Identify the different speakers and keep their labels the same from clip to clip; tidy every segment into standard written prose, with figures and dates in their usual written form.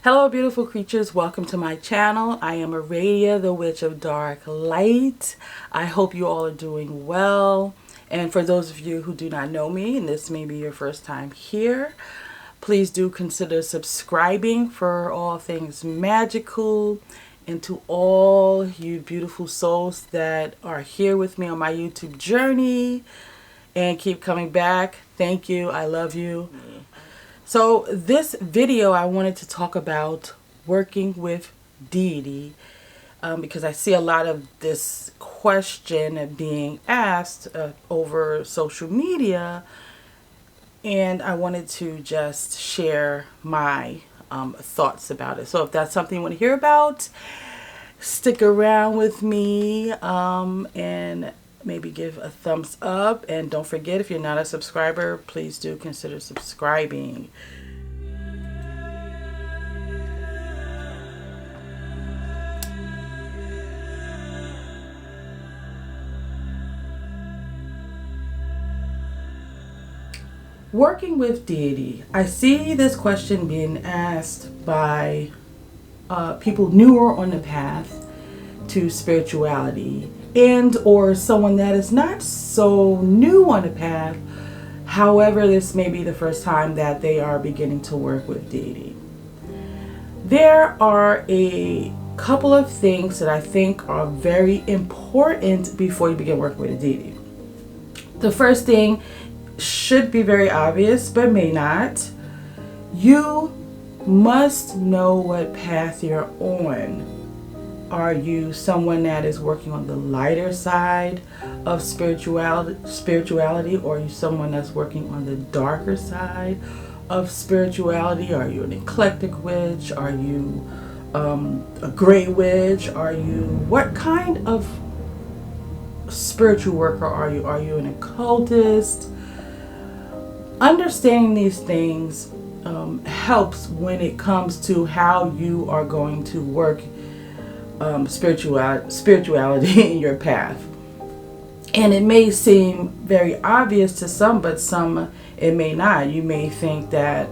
Speaker 1: Hello beautiful creatures, welcome to my channel. I am Aradia, the Witch of Dark Light. I hope you all are doing well. And for those of you who do not know me, and this may be your first time here, please do consider subscribing for all things magical. And to all you beautiful souls that are here with me on my YouTube journey and keep coming back, thank you, I love you. So this video I wanted to talk about working with deity because I see a lot of this question being asked over social media, and I wanted to just share my thoughts about it. So if that's something you want to hear about, stick around with me and maybe give a thumbs up, and don't forget, if you're not a subscriber, please do consider subscribing. Working with deity. I see this question being asked by people newer on the path to spirituality, and or someone that is not so new on the path. However, this may be the first time that they are beginning to work with deity. There are a couple of things that I think are very important before you begin working with a deity. The first thing should be very obvious, but may not. You must know what path you're on. Are you someone that is working on the lighter side of spirituality, or are you someone that's working on the darker side of spirituality? Are you an eclectic witch? Are you a gray witch? What kind of spiritual worker are you? Are you an occultist? Understanding these things helps when it comes to how you are going to work spirituality in your path. And it may seem very obvious to some, but some it may not. You may think that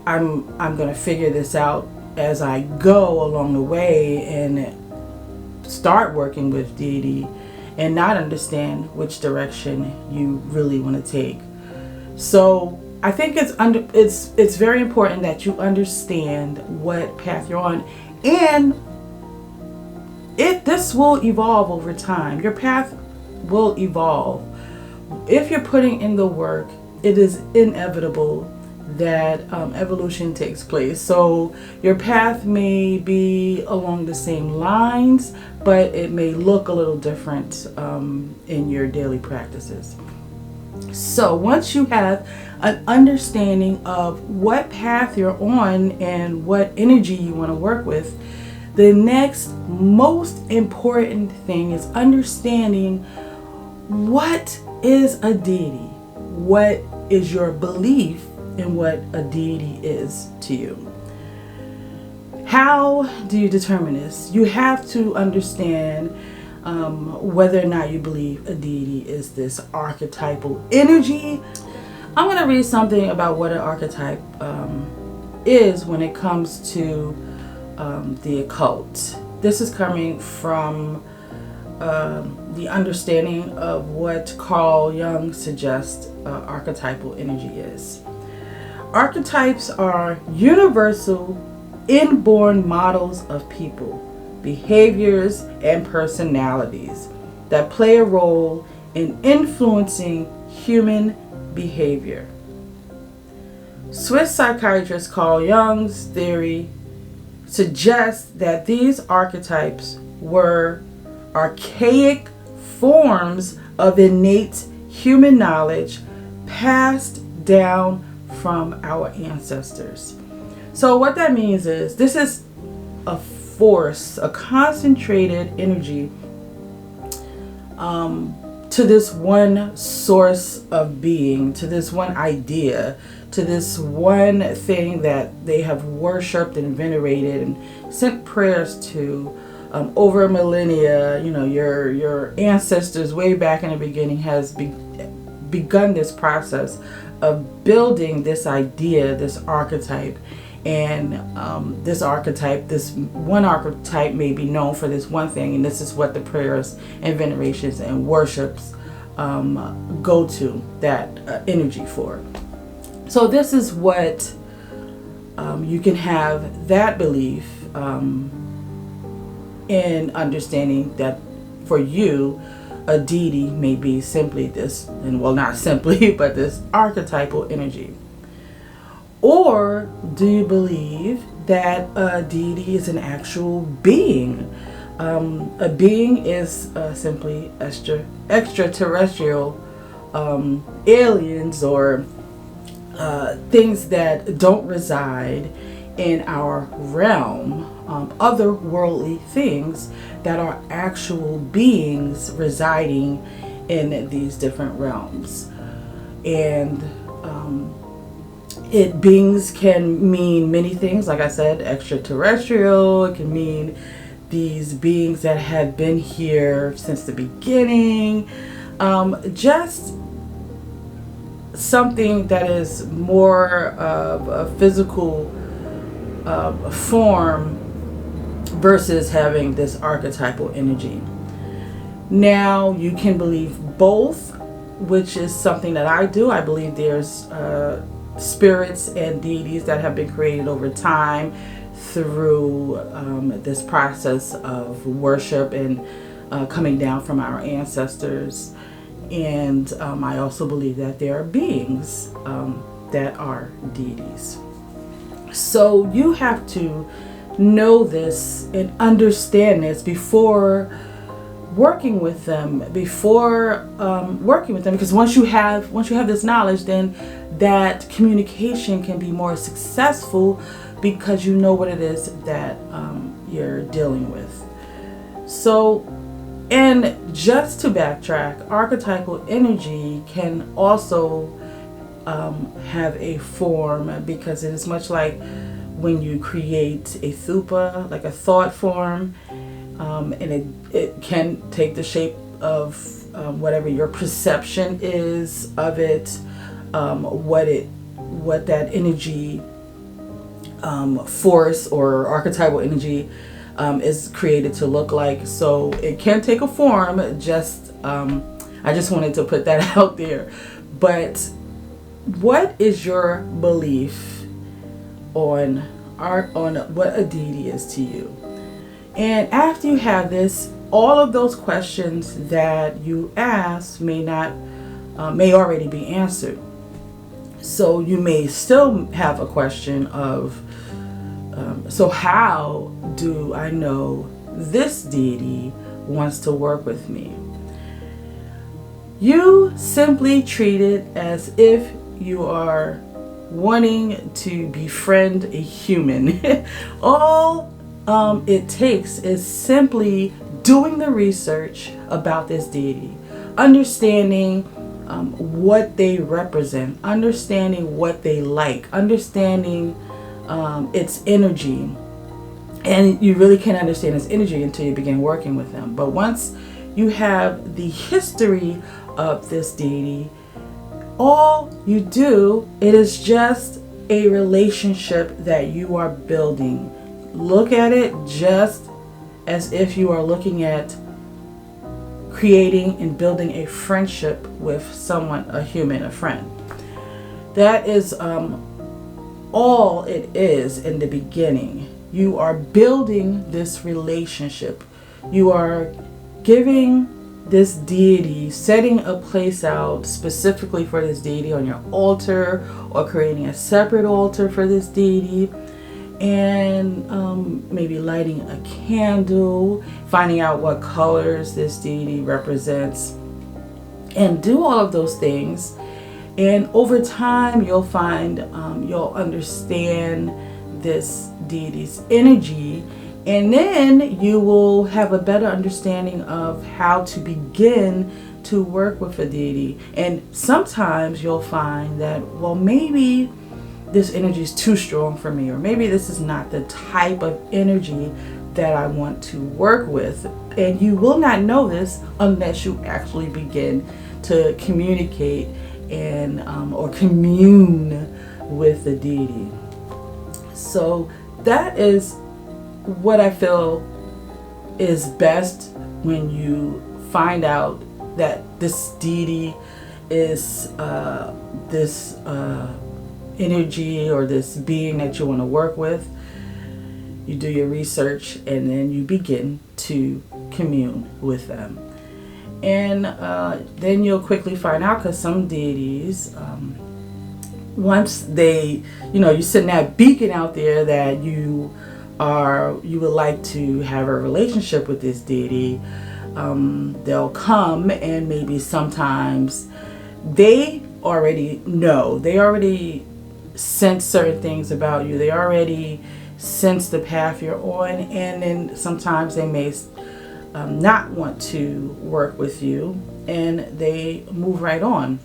Speaker 1: I'm going to figure this out as I go along the way and start working with deity, and not understand which direction you really want to take. So I think it's very important that you understand what path you're on, and this will evolve over time. Your path will evolve. If you're putting in the work, it is inevitable that evolution takes place. So your path may be along the same lines, but it may look a little different in your daily practices. So once you have an understanding of what path you're on and what energy you want to work with, the next most important thing is understanding what is a deity. What is your belief in what a deity is to you? How do you determine this? You have to understand whether or not you believe a deity is this archetypal energy. I'm going to read something about what an archetype is when it comes to the occult. This is coming from the understanding of what Carl Jung suggests archetypal energy is. Archetypes are universal, inborn models of people, behaviors, and personalities that play a role in influencing human behavior. Swiss psychiatrist Carl Jung's theory suggests that these archetypes were archaic forms of innate human knowledge passed down from our ancestors. So what that means is this is a force, a concentrated energy to this one source of being, to this one idea, to this one thing that they have worshipped and venerated and sent prayers to over millennia. You know, your ancestors way back in the beginning has begun this process of building this idea, this archetype, And this one archetype may be known for this one thing, and this is what the prayers and venerations and worships go to that energy for. So this is what you can have that belief in understanding that for you, a deity may be simply this, and well, not simply, but this archetypal energy. Or do you believe that a deity is an actual being? A being is simply extraterrestrial aliens or things that don't reside in our realm, otherworldly things that are actual beings residing in these different realms. And beings can mean many things. Like I said, extraterrestrial. It can mean these beings that have been here since the beginning. Just something that is more of a physical form versus having this archetypal energy. Now, you can believe both, which is something that I do. I believe there's spirits and deities that have been created over time through this process of worship and coming down from our ancestors. And I also believe that there are beings that are deities. So you have to know this and understand this before working with them, because once you have this knowledge, then that communication can be more successful because you know what it is that you're dealing with. So, and just to backtrack, archetypal energy can also have a form, because it is much like when you create a thupa, like a thought form, and it can take the shape of whatever your perception is of it, what that energy force or archetypal energy is created to look like. So it can take a form. I just wanted to put that out there. But what is your belief on what a deity is to you? And after you have this, all of those questions that you ask may already be answered. So you may still have a question of, so how do I know this deity wants to work with me? You simply treat it as if you are wanting to befriend a human. All it takes is simply doing the research about this deity, understanding what they represent, understanding what they like, understanding its energy. And you really can't understand its energy until you begin working with them. But once you have the history of this deity, all you do, it is just a relationship that you are building. Look at it just as if you are looking at creating and building a friendship with someone, a human, a friend. That is all it is in the beginning. You are building this relationship. You are giving this deity, setting a place out specifically for this deity on your altar, or creating a separate altar for this deity, and maybe lighting a candle, finding out what colors this deity represents, and do all of those things. And over time, you'll find, you'll understand this deity's energy, and then you will have a better understanding of how to begin to work with a deity. And sometimes you'll find that, well, maybe this energy is too strong for me, or maybe this is not the type of energy that I want to work with. And you will not know this unless you actually begin to communicate and or commune with the deity. So that is what I feel is best when you find out that this deity is this energy or this being that you want to work with. You do your research and then you begin to commune with them. And then you'll quickly find out, because some deities, once they, you send that beacon out there that you would like to have a relationship with this deity, they'll come, and maybe sometimes they already know, they already sense certain things about you, they already sense the path you're on, and then sometimes they may not want to work with you and they move right on.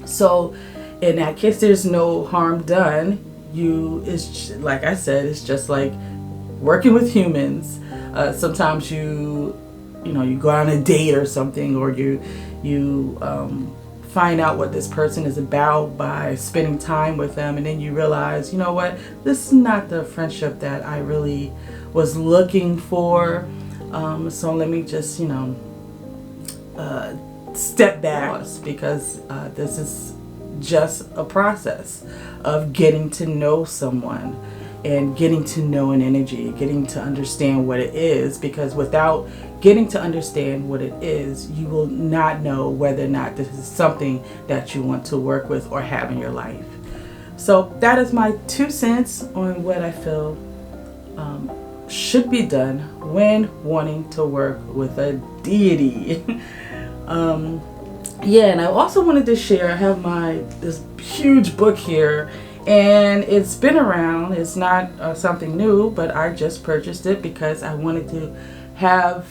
Speaker 1: So in that case, there's no harm done. It's like I said, it's just like working with humans. Sometimes you go on a date or something, or you find out what this person is about by spending time with them, and then you realize, you know what, this is not the friendship that I really was looking for. So let me just step back, because this is just a process of getting to know someone and getting to know an energy, getting to understand what it is, because without getting to understand what it is, you will not know whether or not this is something that you want to work with or have in your life. So that is my 2 cents on what I feel should be done when wanting to work with a deity. And I also wanted to share, I have this huge book here, and it's been around. It's not something new, but I just purchased it because I wanted to have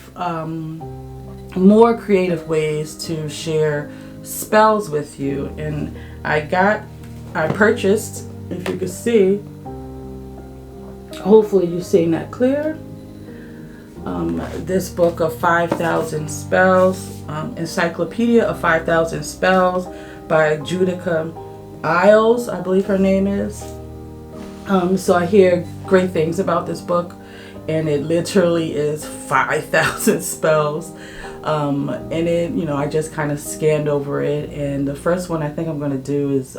Speaker 1: more creative ways to share spells with you. And I purchased, if you could see, hopefully you're seeing that clear, this book of 5,000 spells, Encyclopedia of 5,000 Spells by Judica Isles, I believe her name is. So I hear great things about this book, and it literally is 5,000 spells. And it, I just kind of scanned over it, and the first one I think I'm going to do is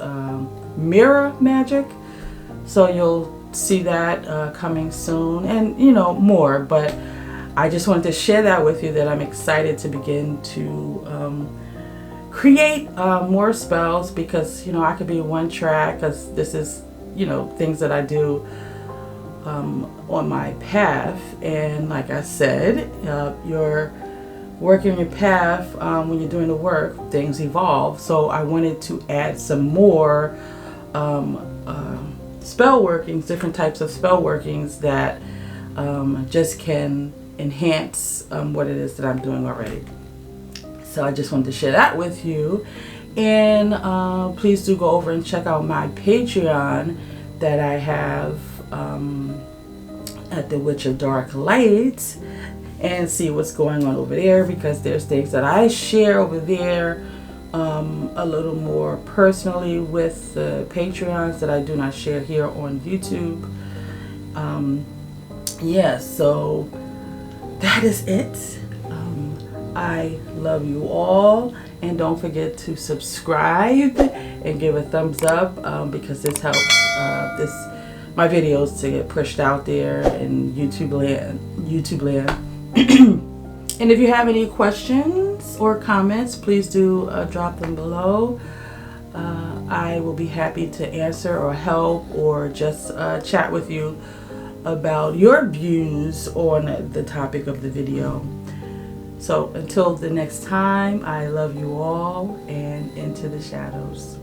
Speaker 1: mirror magic. So you'll see that coming soon, and more, but I just wanted to share that with you, that I'm excited to begin to create more spells, because I could be one track, because this is things that I do on my path. And like I said, you're working your path, when you're doing the work, things evolve. So I wanted to add some more spell workings, different types of spell workings that just can enhance what it is that I'm doing already. So I just wanted to share that with you. And please do go over and check out my Patreon that I have at the Witch of Dark Light, and see what's going on over there, because there's things that I share over there a little more personally with the Patreons that I do not share here on YouTube. So that is it. I love you all, and don't forget to subscribe and give a thumbs up, because this helps my videos to get pushed out there in YouTube land. And if you have any questions or comments, please do drop them below. I will be happy to answer or help, or just chat with you about your views on the topic of the video. So until the next time, I love you all, and into the shadows.